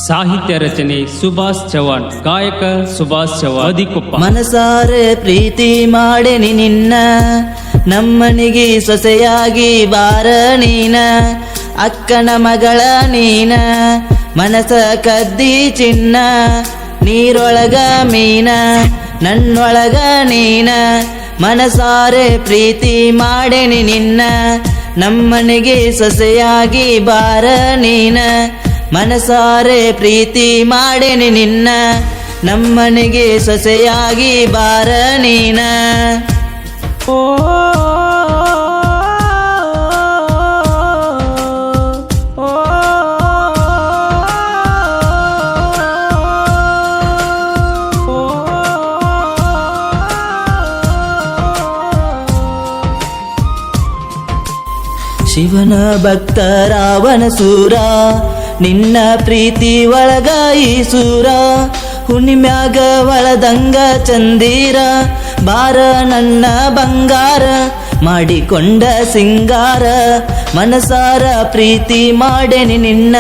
ಸಾಹಿತ್ಯ ರಚನೆ ಸುಭಾಷ್ ಚವ್ಹಾಣ್, ಗಾಯಕ ಸುಭಾಷ್ ಚವ್ಹಾಣ್, ಅದಿಕೊಪ್ಪ. ಮನಸಾರೆ ಪ್ರೀತಿ ಮಾಡೇನಿ ನಿನ್ನ, ನಮ್ಮನಿಗೆ ಸೊಸೆಯಾಗಿ ಬಾರ ನೀನ, ಅಕ್ಕನ ಮಗಳ ನೀನ, ಮನಸ ಕದ್ದಿ ಚಿನ್ನ, ನೀರೊಳಗ ಮೀನ, ನನ್ನೊಳಗ ನೀನ. ಮನಸಾರೆ ಪ್ರೀತಿ ಮಾಡೇನಿ ನಿನ್ನ, ನಮ್ಮನಿಗೆ ಸೊಸೆಯಾಗಿ ಬಾರ ನೀನ, ಮನಸಾರೆ ಪ್ರೀತಿ ಮಾಡೇನಿ ನಿನ್ನ, ನಮ್ಮನಿಗೆ ಸೊಸೆಯಾಗಿ ಬಾರ ನೀನ. ಓ ಶಿವನ ಭಕ್ತ ರಾವಣ ಸೂರ, ನಿನ್ನ ಪ್ರೀತಿ ಒಳಗ ಈ ಸೂರ, ಹುಣ್ಣಿಮ್ಯಾಗ ಒಳದಂಗ ಚಂದೀರ, ಬಾರ ನನ್ನ ಬಂಗಾರ, ಮಾಡಿಕೊಂಡ ಸಿಂಗಾರ. ಮನಸಾರ ಪ್ರೀತಿ ಮಾಡೇನಿ ನಿನ್ನ,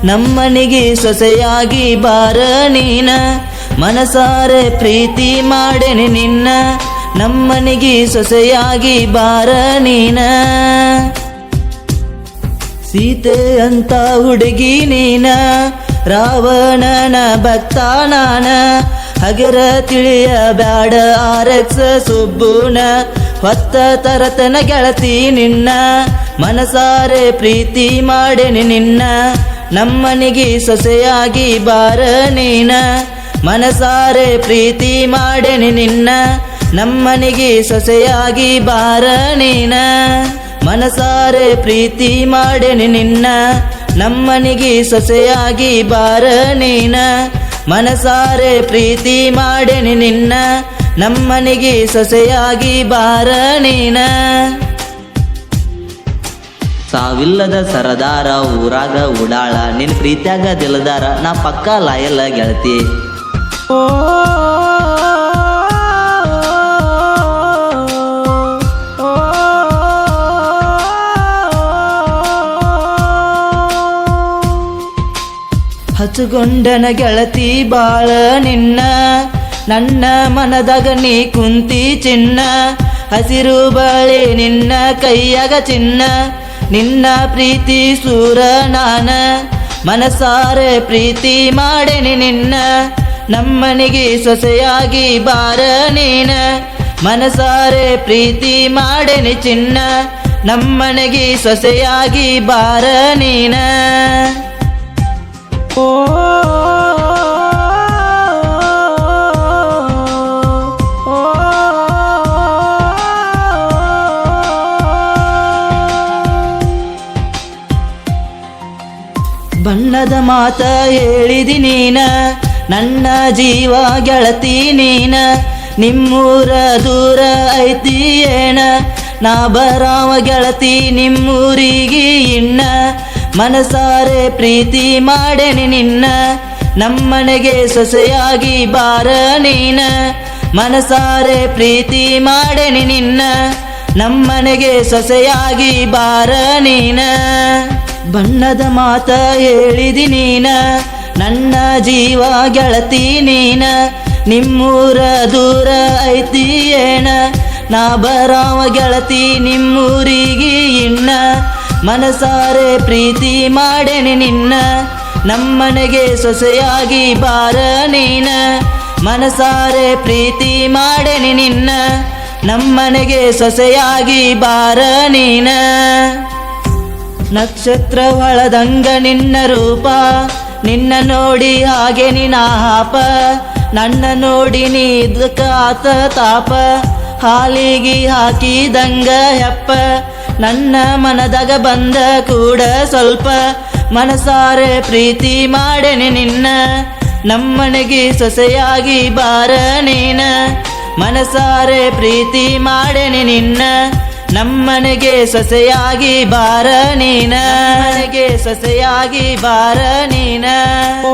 ನಮ್ಮನಿಗೆ ಸೊಸೆಯಾಗಿ ಬಾರ ನೀನ, ಮನಸಾರೆ ಪ್ರೀತಿ ಮಾಡೇನಿ ನಿನ್ನ, ನಮ್ಮನಿಗೆ ಸೊಸೆಯಾಗಿ ಬಾರ ನೀನ. ಸೀತೆ ಅಂತ ಹುಡುಗಿ ನೀನ, ರಾವಣನ ಭಕ್ತ ನಾನ, ಹಗರ ತಿಳಿಯ ಬ್ಯಾಡ RX ಸುಬ್ಬುನ, ಹೊತ್ತ ತರತನ ಗೆಳತಿ ನಿನ್ನ, ಮನಸಾರೆ ಪ್ರೀತಿ ಮಾಡೇನಿ ನಿನ್ನ, ನಮ್ಮನಿಗೆ ಸೊಸೆಯಾಗಿ ಬಾರ ನೀನ, ಮನಸಾರೆ ಪ್ರೀತಿ ಮಾಡೇನಿ ನಿನ್ನ, ನಮ್ಮನಿಗೆ ಸೊಸೆಯಾಗಿ ಬಾರ ನೀನ, ಮನಸಾರೆ ಪ್ರೀತಿ ಮಾಡೇನಿ ನಿನ್ನ, ನಮ್ಮನಿಗೆ ಸೊಸೆಯಾಗಿ ಬಾರ ನೀನ, ಮನಸಾರೆ ಪ್ರೀತಿ ಮಾಡೇನಿ ನಿನ್ನ, ನಮ್ಮನಿಗೆ ಸೊಸೆಯಾಗಿ ಬಾರ ನೀನ. ಸಾವಿಲ್ಲದ ಸರದಾರ ಊರಾಗ ಉಡಾಳ, ನಿನ್ ಪ್ರೀತ್ಯಾಗ ದಿಲದಾರ, ನಾ ಪಕ್ಕ ಲಾಯಲ್ಲ ಗೆಳತಿ. ಓ ಹಚ್ಚುಗೊಂಡನ ಗೆಳತಿ ಬಾಳ ನಿನ್ನ, ನನ್ನ ಮನದಾಗ ನೀ ಕುಂತಿ ಚಿನ್ನ, ಹಸಿರು ಬಳೆ ನಿನ್ನ ಕೈಯಾಗ ಚಿನ್ನ, ನಿನ್ನ ಪ್ರೀತಿ ಸೂರ ನಾನ, ಮನಸಾರೆ ಪ್ರೀತಿ ಮಾಡೇನಿ ನಿನ್ನ, ನಮ್ಮನಿಗೆ ಸೊಸೆಯಾಗಿ ಬಾರ ನೀನ, ಮನಸಾರೆ ಪ್ರೀತಿ ಮಾಡೇನಿ ಚಿನ್ನ, ನಮ್ಮನಿಗೆ ಸೊಸೆಯಾಗಿ ಬಾರ ನೀನ. ಓ ಬಣ್ಣದ ಮಾತ ಹೇಳಿದಿ ನೀನ, ನನ್ನ ಜೀವ ಗೆಳತಿ ನೀನ, ನಿಮ್ಮೂರ ದೂರ ಐತಿ ಏನ, ನಾ ಬರಾವ ಗೆಳತಿ ನಿಮ್ಮೂರಿಗೆ ಇನ್ನ, ಮನಸಾರೆ ಪ್ರೀತಿ ಮಾಡೇನಿ ನಿನ್ನ, ನಮ್ಮನೆಗೆ ಸೊಸೆಯಾಗಿ ಬಾರ ನೀನ, ಮನಸಾರೆ ಪ್ರೀತಿ ಮಾಡೇನಿ ನಿನ್ನ, ನಮ್ಮನೆಗೆ ಸೊಸೆಯಾಗಿ ಬಾರ ನೀನ. ಬಣ್ಣದ ಮಾತ ಹೇಳಿದಿ ನೀನ, ನನ್ನ ಜೀವ ಗೆಳತಿ ನೀನ, ನಿಮ್ಮೂರ ದೂರ ಐತಿ ಏನ, ನಾ ಬರಾವ ಗೆಳತಿ ನಿಮ್ಮೂರಿಗೆ ಇನ್ನ, ಮನಸಾರೆ ಪ್ರೀತಿ ಮಾಡೇನಿ ನಿನ್ನ, ನಮ್ಮನೆಗೆ ಸೊಸೆಯಾಗಿ ಬಾರ ನೀನ, ಮನಸಾರೆ ಪ್ರೀತಿ ಮಾಡೇನಿ ನಿನ್ನ, ನಮ್ಮನೆಗೆ ಸೊಸೆಯಾಗಿ ಬಾರ ನೀನ. ನಕ್ಷತ್ರ ಒಳದಂಗ ನಿನ್ನ ರೂಪ, ನಿನ್ನ ನೋಡಿ ಹಾಗೆ ನಿನ್ನ ಹಾಪ, ನನ್ನ ನೋಡಿ ನೀದಕಾತ ತಾಪ, ಹಾಲಿಗೆ ಹಾಕಿದಂಗ ಹೆಪ್ಪ, ನನ್ನ ಮನದಾಗ ಬಂದ ಕೂಡ ಸ್ವಲ್ಪ, ಮನಸಾರೆ ಪ್ರೀತಿ ಮಾಡೇನಿ ನಿನ್ನ, ನಮ್ಮನಿಗೆ ಸೊಸೆಯಾಗಿ ಬಾರ ನೀನ, ಮನಸಾರೆ ಪ್ರೀತಿ ಮಾಡೇನಿ ನಿನ್ನ, ನಮ್ಮನೆಗೆ ಸೊಸೆಯಾಗಿ ಬಾರ ನೀನ, ನನಗೆ ಸೊಸೆಯಾಗಿ ಬಾರ ನೀನ. ಓ